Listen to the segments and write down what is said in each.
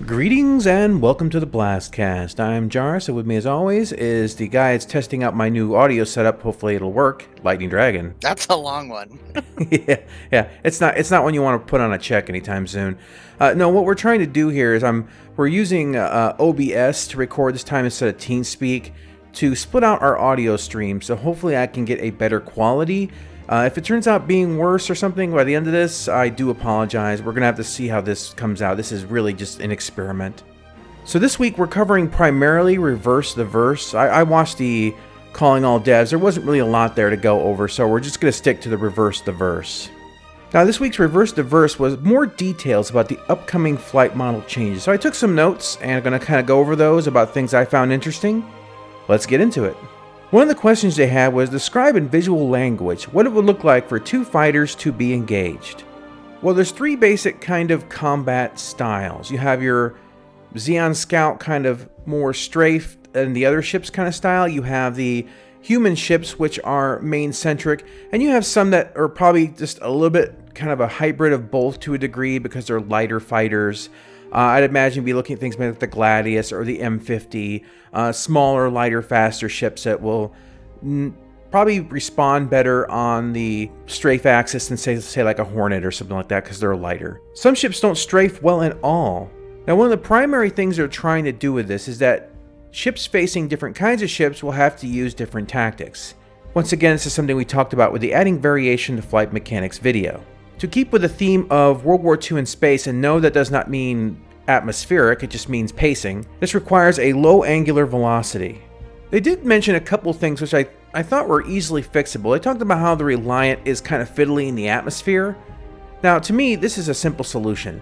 Greetings and welcome to the BlastCast. I'm Jarvis, and with me as always is the guy that's testing out my new audio setup. Hopefully it'll work, Lightning Dragon. That's a long one. Yeah. It's not one you want to put on a check anytime soon. No, what we're trying to do here is we're using OBS to record this time instead of TeamSpeak to split out our audio stream. So hopefully I can get a better quality. If it turns out being worse or something by the end of this, I do apologize. We're going to have to see how this comes out. This is really just an experiment. So this week we're covering primarily Reverse the Verse. I watched the Calling All Devs. There wasn't really a lot there to go over, so we're just going to stick to the Reverse the Verse. Now this week's Reverse the Verse was more details about the upcoming flight model changes. So I took some notes and I'm going to kind of go over those about things I found interesting. Let's get into it. One of the questions they had was describe in visual language what it would look like for two fighters to be engaged. Well, there's three basic kind of combat styles. You have your Xeon Scout kind of more strafe and the other ships kind of style. You have the human ships, which are main centric, and you have some that are probably just a little bit kind of a hybrid of both to a degree because they're lighter fighters. I'd imagine be looking at things like the Gladius or the M50, smaller, lighter, faster ships that will probably respond better on the strafe axis than say like a Hornet or something like that because they're lighter. Some ships don't strafe well at all. Now, one of the primary things they're trying to do with this is that ships facing different kinds of ships will have to use different tactics. Once again, this is something we talked about with the adding variation to flight mechanics video. To keep with the theme of World War II in space, and no, that does not mean atmospheric, it just means pacing, this requires a low angular velocity. They did mention a couple things which I thought were easily fixable. They talked about how the Reliant is kind of fiddly in the atmosphere. Now, to me, this is a simple solution.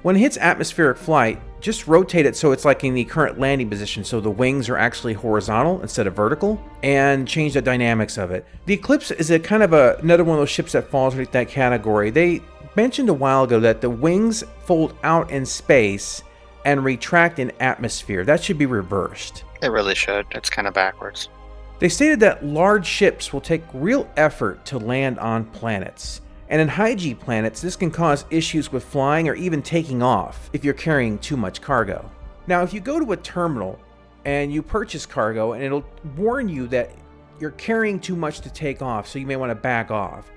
When it hits atmospheric flight, just rotate it so it's like in the current landing position, so the wings are actually horizontal instead of vertical, and change the dynamics of it. The Eclipse is a kind of another one of those ships that falls into that category. They mentioned a while ago that the wings fold out in space and retract in atmosphere. That should be reversed. It really should. It's kind of backwards. They stated that large ships will take real effort to land on planets. And in high-G planets, this can cause issues with flying or even taking off if you're carrying too much cargo. Now, if you go to a terminal and you purchase cargo, and it'll warn you that you're carrying too much to take off, so you may want to back off.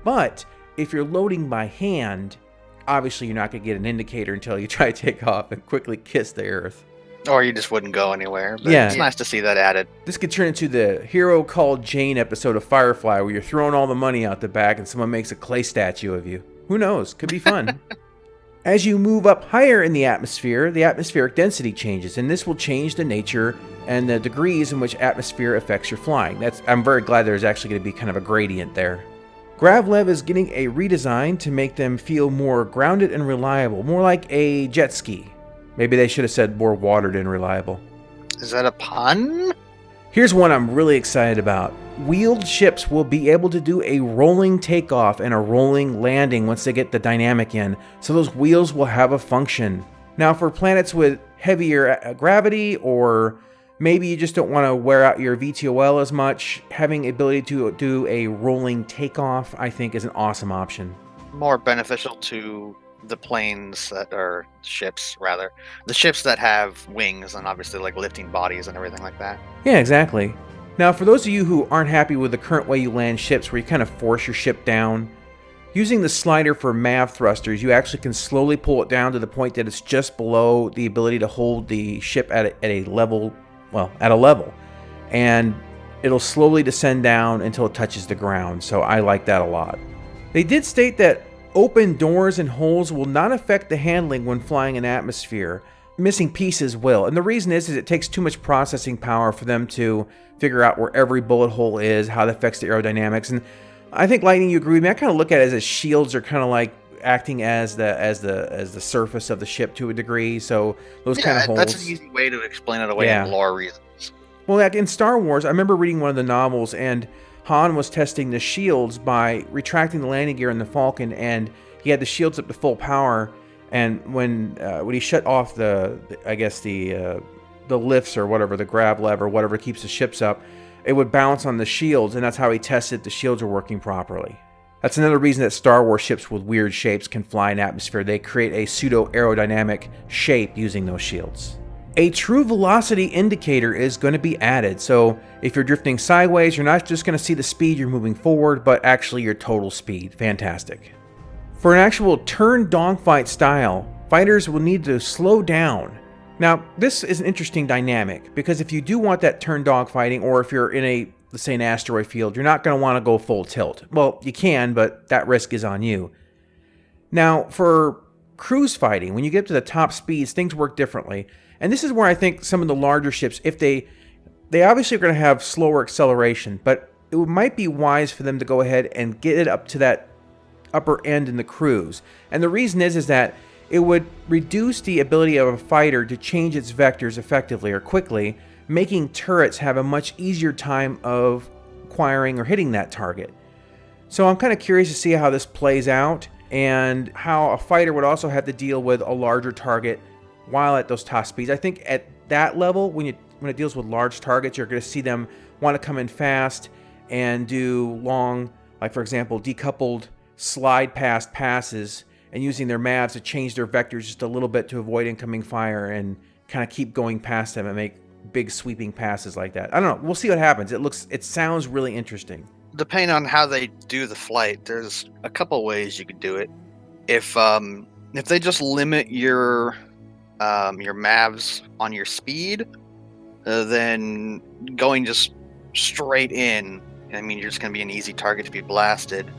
But if you're loading by hand, obviously you're not going to get an indicator until you try to take off and quickly kiss the earth. Or you just wouldn't go anywhere. But yeah. It's nice to see that added. This could turn into the Hero Called Jane episode of Firefly where you're throwing all the money out the back and someone makes a clay statue of you. Who knows? Could be fun. As you move up higher in the atmospheric density changes, and this will change the nature and the degrees in which atmosphere affects your flying. I'm very glad there's actually going to be kind of a gradient there. Gravlev is getting a redesign to make them feel more grounded and reliable, more like a jet ski. Maybe they should have said more watered and reliable. Is that a pun? Here's one I'm really excited about. Wheeled ships will be able to do a rolling takeoff and a rolling landing once they get the dynamic in, so those wheels will have a function. Now, for planets with heavier gravity, or maybe you just don't want to wear out your VTOL as much, having the ability to do a rolling takeoff, I think, is an awesome option. More beneficial to the planes that are ships, rather. The ships that have wings and obviously like lifting bodies and everything like that. Yeah, exactly. Now, for those of you who aren't happy with the current way you land ships, where you kind of force your ship down, using the slider for MAV thrusters, you actually can slowly pull it down to the point that it's just below the ability to hold the ship at a level, and it'll slowly descend down until it touches the ground, so I like that a lot. They did state that open doors and holes will not affect the handling when flying in atmosphere. Missing pieces will, and the reason is it takes too much processing power for them to figure out where every bullet hole is, how that affects the aerodynamics. And I think, Lightning, you agree with me. I kind of look at it as shields are kind of like acting as the surface of the ship to a degree. So those kind of holes. That's an easy way to explain it away in lore reasons. Well, like in Star Wars, I remember reading one of the novels, and Han was testing the shields by retracting the landing gear in the Falcon, and he had the shields up to full power. And when he shut off the lifts or whatever, the grab lever, whatever keeps the ships up, it would bounce on the shields, and that's how he tested if the shields are working properly. That's another reason that Star Wars ships with weird shapes can fly in atmosphere. They create a pseudo-aerodynamic shape using those shields. A true velocity indicator is going to be added, so if you're drifting sideways, you're not just going to see the speed you're moving forward, but actually your total speed. Fantastic. For an actual turn dogfight style, fighters will need to slow down. Now, this is an interesting dynamic, because if you do want that turn dogfighting, or if you're in let's say an asteroid field, you're not going to want to go full tilt. Well, you can, but that risk is on you. Now, for cruise fighting, when you get to the top speeds, things work differently. And this is where I think some of the larger ships, if they obviously are going to have slower acceleration, but it might be wise for them to go ahead and get it up to that upper end in the cruise. And the reason is that it would reduce the ability of a fighter to change its vectors effectively or quickly, making turrets have a much easier time of acquiring or hitting that target. So I'm kind of curious to see how this plays out, and how a fighter would also have to deal with a larger target while at those top speeds. I think at that level, when it deals with large targets, you're going to see them want to come in fast and do long, like for example, decoupled slide past passes, and using their mavs to change their vectors just a little bit to avoid incoming fire and kind of keep going past them and make big sweeping passes like that. I don't know. We'll see what happens. It sounds really interesting. Depending on how they do the flight, there's a couple ways you could do it. If they just limit your mavs on your speed, then going just straight in, I mean, you're just going to be an easy target to be blasted.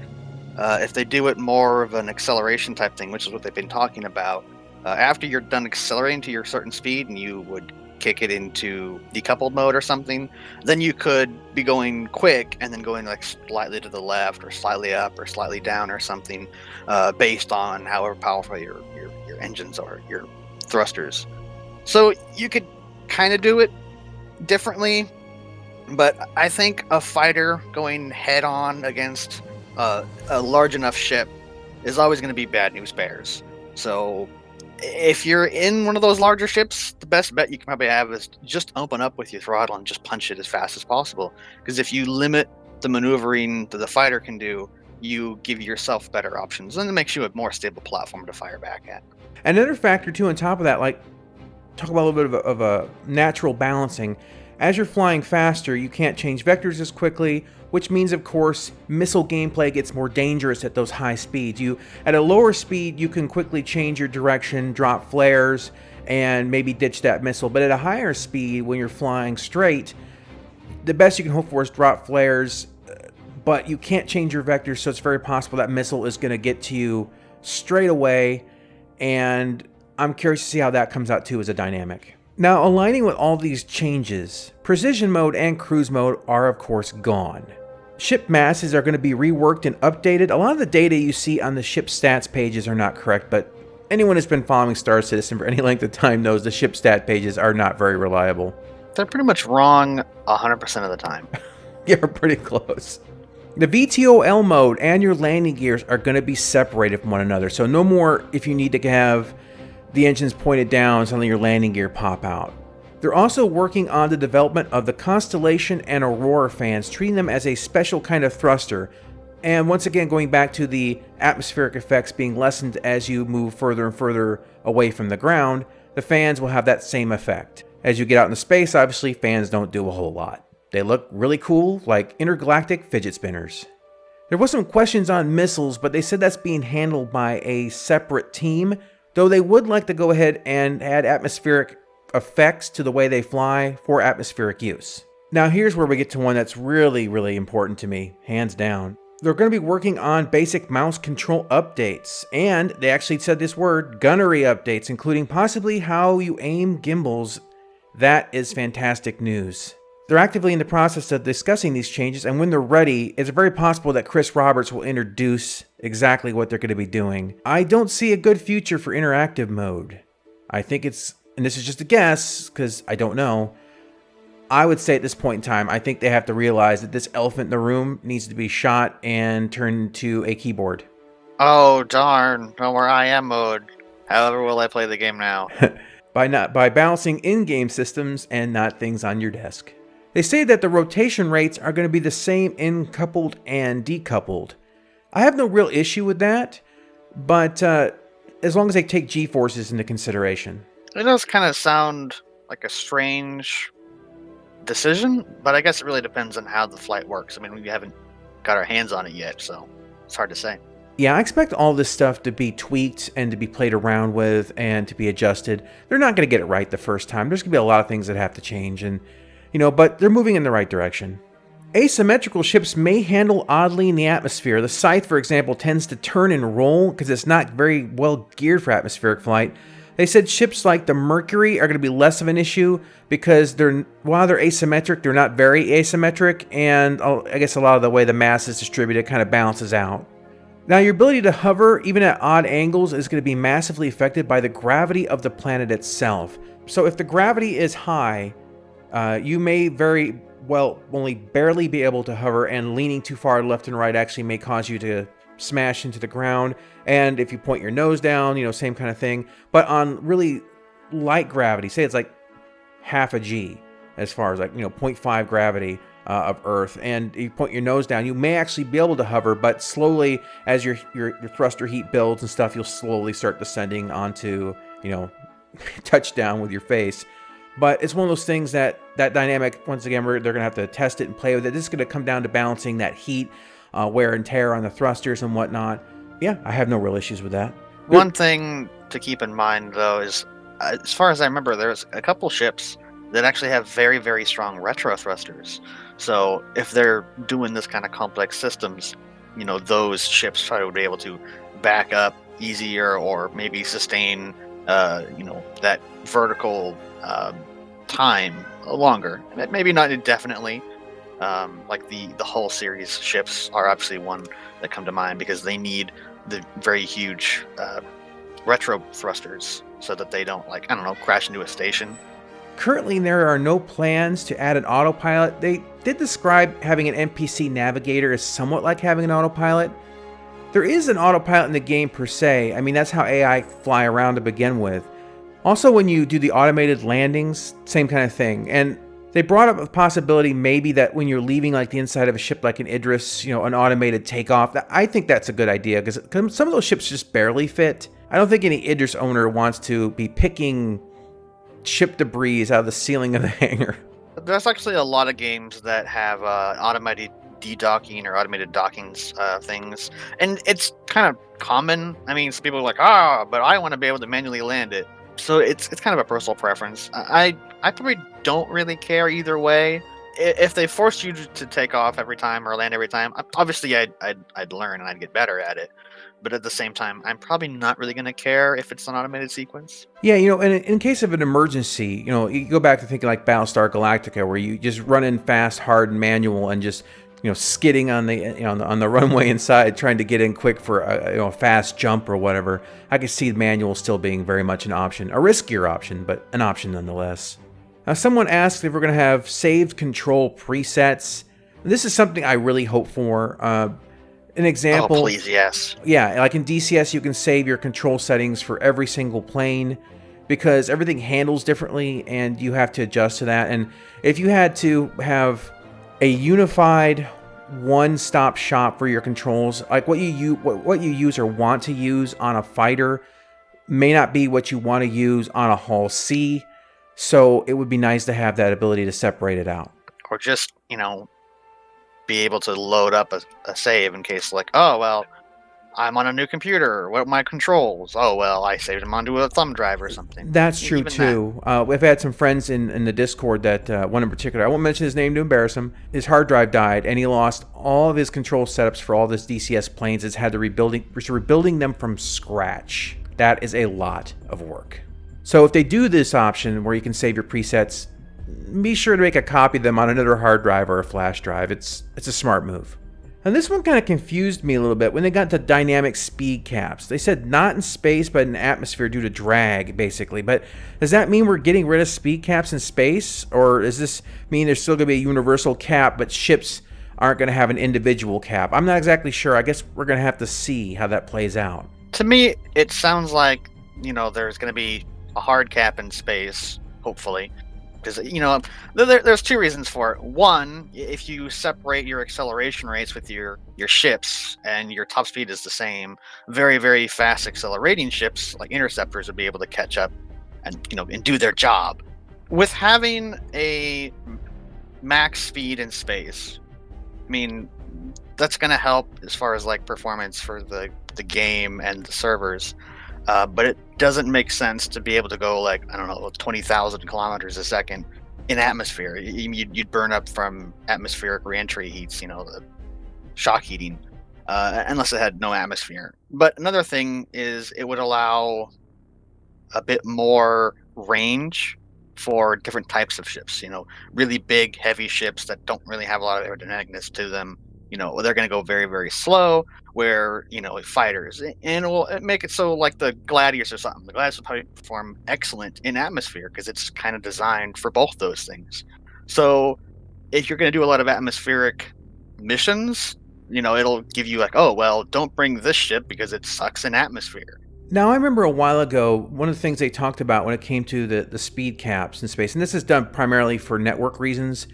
If they do it more of an acceleration type thing, which is what they've been talking about, after you're done accelerating to your certain speed and you would kick it into decoupled mode or something, then you could be going quick and then going like slightly to the left or slightly up or slightly down or something, based on however powerful your engines are, your thrusters. So you could kind of do it differently, but I think a fighter going head on against a large enough ship is always going to be bad news bears. So if you're in one of those larger ships, the best bet you can probably have is just open up with your throttle and just punch it as fast as possible. Because if you limit the maneuvering that the fighter can do, you give yourself better options, and it makes you a more stable platform to fire back at. Another factor too on top of that, like talk about a little bit of a natural balancing. As you're flying faster, you can't change vectors as quickly, which means, of course, missile gameplay gets more dangerous at those high speeds. At a lower speed, you can quickly change your direction, drop flares, and maybe ditch that missile. But at a higher speed, when you're flying straight, the best you can hope for is drop flares, but you can't change your vectors, so it's very possible that missile is going to get to you straight away, and I'm curious to see how that comes out too as a dynamic. Now, aligning with all these changes, Precision Mode and Cruise Mode are of course gone. Ship masses are going to be reworked and updated. A lot of the data you see on the ship stats pages are not correct, but anyone who's been following Star Citizen for any length of time knows the ship stat pages are not very reliable. They're pretty much wrong 100% of the time. Yeah, pretty close. The Btol mode and your landing gears are going to be separated from one another, so no more if you need to have the engines pointed down, suddenly your landing gear pop out. They're also working on the development of the Constellation and Aurora fans, treating them as a special kind of thruster. And once again, going back to the atmospheric effects being lessened as you move further and further away from the ground, the fans will have that same effect. As you get out into space, obviously, fans don't do a whole lot. They look really cool, like intergalactic fidget spinners. There was some questions on missiles, but they said that's being handled by a separate team, though they would like to go ahead and add atmospheric effects to the way they fly for atmospheric use. Now here's where we get to one that's really, really important to me, hands down. They're going to be working on basic mouse control updates, and they actually said this word, gunnery updates, including possibly how you aim gimbals. That is fantastic news. They're actively in the process of discussing these changes, and when they're ready, it's very possible that Chris Roberts will introduce exactly what they're going to be doing. I don't see a good future for interactive mode. I think it's, and this is just a guess, because I don't know, I would say at this point in time, I think they have to realize that this elephant in the room needs to be shot and turned into a keyboard. Oh, darn. No more IM mode. However will I play the game now? by balancing in-game systems and not things on your desk. They say that the rotation rates are going to be the same in coupled and decoupled. I have no real issue with that, but as long as they take G-forces into consideration. It does kind of sound like a strange decision, but I guess it really depends on how the flight works. I mean, we haven't got our hands on it yet, so it's hard to say. Yeah, I expect all this stuff to be tweaked and to be played around with and to be adjusted. They're not going to get it right the first time. There's going to be a lot of things that have to change, and but they're moving in the right direction. Asymmetrical ships may handle oddly in the atmosphere. The Scythe, for example, tends to turn and roll because it's not very well geared for atmospheric flight. They said ships like the Mercury are going to be less of an issue because while they're asymmetric, they're not very asymmetric, and I guess a lot of the way the mass is distributed kind of balances out. Now, your ability to hover, even at odd angles, is going to be massively affected by the gravity of the planet itself. So if the gravity is high, you may very well only barely be able to hover, and leaning too far left and right actually may cause you to smash into the ground. And if you point your nose down, same kind of thing. But on really light gravity, say it's like half a G, as far as 0.5 gravity of Earth, and you point your nose down, you may actually be able to hover, but slowly, as your thruster heat builds and stuff, you'll slowly start descending onto, touchdown with your face. But it's one of those things that dynamic, once again, they're going to have to test it and play with it. This is going to come down to balancing that heat, wear and tear on the thrusters and whatnot. Yeah, I have no real issues with that. One thing to keep in mind, though, is as far as I remember, there's a couple ships that actually have very, very strong retro thrusters. So if they're doing this kind of complex systems, those ships try to be able to back up easier or maybe sustain, that vertical time longer. Maybe not indefinitely. Like the Hull series ships are obviously one that come to mind because they need the very huge retro thrusters so that they don't crash into a station. Currently, there are no plans to add an autopilot. They did describe having an NPC navigator as somewhat like having an autopilot. There is an autopilot in the game per se. I mean, that's how AI fly around to begin with. Also, when you do the automated landings, same kind of thing. And they brought up a possibility maybe that when you're leaving the inside of a ship like an Idris, an automated takeoff. I think that's a good idea because some of those ships just barely fit. I don't think any Idris owner wants to be picking ship debris out of the ceiling of the hangar. There's actually a lot of games that have automated de-docking or automated docking things, and it's kind of common. I mean, some people are like, but I want to be able to manually land it. So it's kind of a personal preference. I probably don't really care either way. If they forced you to take off every time or land every time, obviously I'd learn and I'd get better at it. But at the same time, I'm probably not really going to care if it's an automated sequence. Yeah, and in case of an emergency, you go back to thinking like Battlestar Galactica, where you just run in fast, hard, and manual, and just skidding on the on the runway inside, trying to get in quick for a fast jump or whatever. I could see the manual still being very much an option, a riskier option, but an option nonetheless. Now, someone asked if we're going to have saved control presets. This is something I really hope for. An example. Oh, please, yes. Yeah, like in DCS, you can save your control settings for every single plane because everything handles differently and you have to adjust to that. And if you had to have a unified one-stop shop for your controls, like what you use or want to use on a fighter may not be what you want to use on a Hull C. So it would be nice to have that ability to separate it out. Or just, be able to load up a save in case I'm on a new computer. What are my controls? I saved them onto a thumb drive or something. That's true too. We've had some friends in the Discord that one in particular, I won't mention his name to embarrass him. His hard drive died and he lost all of his control setups for all this DCS planes. Has had to rebuilding them from scratch. That is a lot of work. So if they do this option where you can save your presets, be sure to make a copy of them on another hard drive or a flash drive. It's a smart move. And this one kind of confused me a little bit when they got to dynamic speed caps. They said not in space, but in atmosphere due to drag, basically. But does that mean we're getting rid of speed caps in space? Or does this mean there's still going to be a universal cap, but ships aren't going to have an individual cap? I'm not exactly sure. I guess we're going to have to see how that plays out. To me, it sounds like, there's going to be a hard cap in space, hopefully. Because, there's two reasons for it. One, if you separate your acceleration rates with your ships and your top speed is the same, very, very fast accelerating ships like interceptors would be able to catch up and do their job. With having a max speed in space, I mean, that's going to help as far as like performance for the game and the servers. But it doesn't make sense to be able to go 20,000 kilometers a second in atmosphere. You'd burn up from atmospheric reentry heats, the shock heating, unless it had no atmosphere. But another thing is it would allow a bit more range for different types of ships. Really big, heavy ships that don't really have a lot of aerodynamicness to them. They're going to go very, very slow, where, fighters, and it will make it so like the Gladius or something. The Gladius will probably perform excellent in atmosphere because it's kind of designed for both those things. So if you're going to do a lot of atmospheric missions, it'll give you like, oh, well, don't bring this ship because it sucks in atmosphere. Now, I remember a while ago, one of the things they talked about when it came to the speed caps in space, and this is done primarily for network reasons.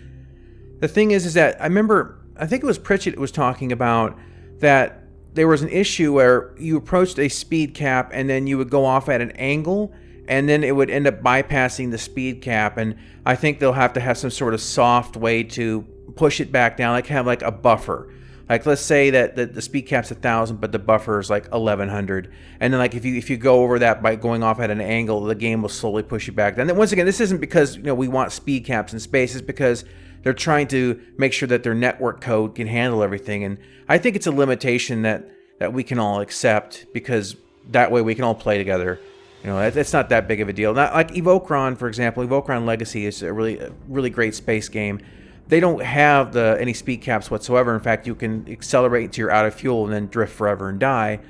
The thing is that I think it was Pritchett was talking about that there was an issue where you approached a speed cap and then you would go off at an angle and then it would end up bypassing the speed cap. And I think they'll have to have some sort of soft way to push it back down, like have like a buffer. Like let's say that the speed cap's 1,000, but the buffer is like 1,100. And then like if you go over that by going off at an angle, the game will slowly push you back. And then once again, this isn't because we want speed caps in space. It's because they're trying to make sure that their network code can handle everything. And I think it's a limitation that we can all accept because that way we can all play together. It's not that big of a deal. Not like Evokron, for example. Evokron Legacy is a really great space game. They don't have any speed caps whatsoever. In fact, you can accelerate until you're out of fuel and then drift forever and die.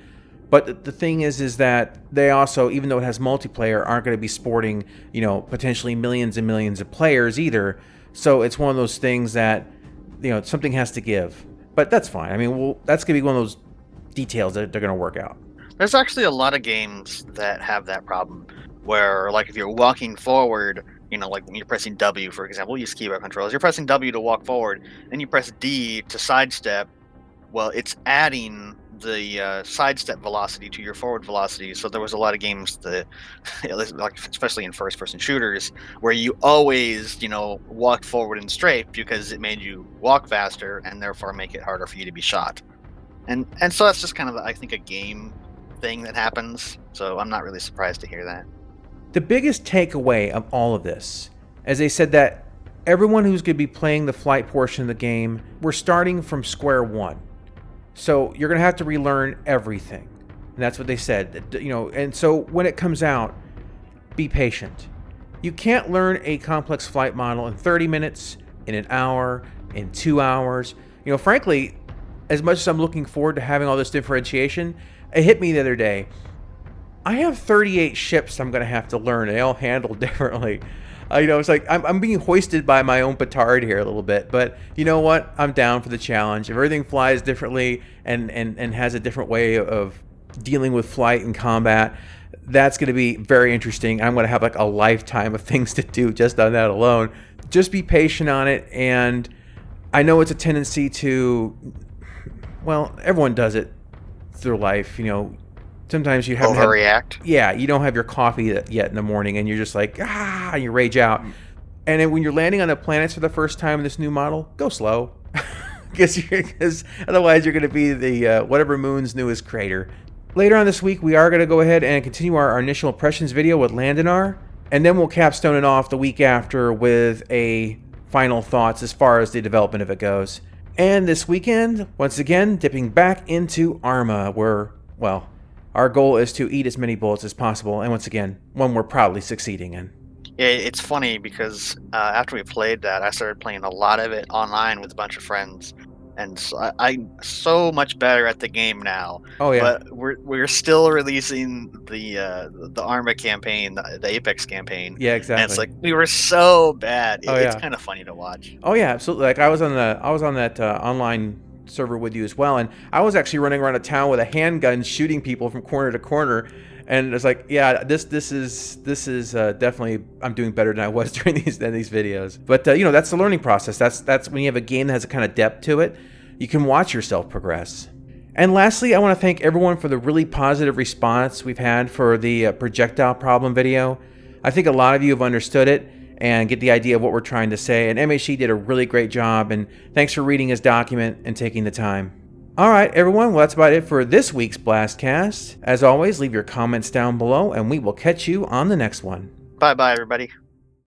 But the thing is that they also, even though it has multiplayer, aren't going to be sporting, potentially millions and millions of players either. So it's one of those things that, something has to give. But that's fine. I mean, that's going to be one of those details that they're going to work out. There's actually a lot of games that have that problem where, like, if you're walking forward, like when you're pressing W, for example, we use keyboard controls. You're pressing W to walk forward, and you press D to sidestep. Well, it's adding the sidestep velocity to your forward velocity. So there was a lot of games that, like especially in first-person shooters, where you always, walked forward and straight because it made you walk faster and therefore make it harder for you to be shot. And so that's just kind of, I think, a game thing that happens. So I'm not really surprised to hear that. The biggest takeaway of all of this, as they said that everyone who's going to be playing the flight portion of the game, we're starting from square one. So you're going to have to relearn everything. And that's what they said. And so when it comes out, be patient. You can't learn a complex flight model in 30 minutes, in an hour, in 2 hours. Frankly, as much as I'm looking forward to having all this differentiation, it hit me the other day. I have 38 ships I'm going to have to learn, and they all handle differently. It's like I'm being hoisted by my own petard here a little bit, but you know what? I'm down for the challenge. If everything flies differently and has a different way of dealing with flight and combat, that's going to be very interesting. I'm going to have like a lifetime of things to do just on that alone. Just be patient on it, and I know it's a tendency to, well, everyone does it through life, Sometimes you have overreact. You don't have your coffee yet in the morning, and you're just like, and you rage out. And then when you're landing on the planets for the first time in this new model, go slow, because otherwise you're going to be the whatever moon's newest crater. Later on this week, we are going to go ahead and continue our initial impressions video with Landinar, and then we'll capstone it off the week after with a final thoughts as far as the development of it goes. And this weekend, once again, dipping back into Arma, where, well, our goal is to eat as many bullets as possible, and once again, one we're proudly succeeding in. Yeah, it's funny because after we played that, I started playing a lot of it online with a bunch of friends, and so I'm so much better at the game now. Oh yeah. But we're still releasing the Arma campaign, the Apex campaign. Yeah, And exactly. it's like we were so bad. Oh, It's yeah. kind of funny to watch. Oh yeah, absolutely. Like I was on that online server with you as well, and I was actually running around a town with a handgun shooting people from corner to corner. And it's like, yeah, this is definitely, I'm doing better than I was during these videos. But that's the learning process. That's when you have a game that has a kind of depth to it, you can watch yourself progress. And lastly, I want to thank everyone for the really positive response we've had for the projectile problem video. I think a lot of you have understood it and get the idea of what we're trying to say. And MHE did a really great job. And thanks for reading his document and taking the time. All right, everyone, well, that's about it for this week's BlastCast. As always, leave your comments down below, and we will catch you on the next one. Bye-bye, everybody.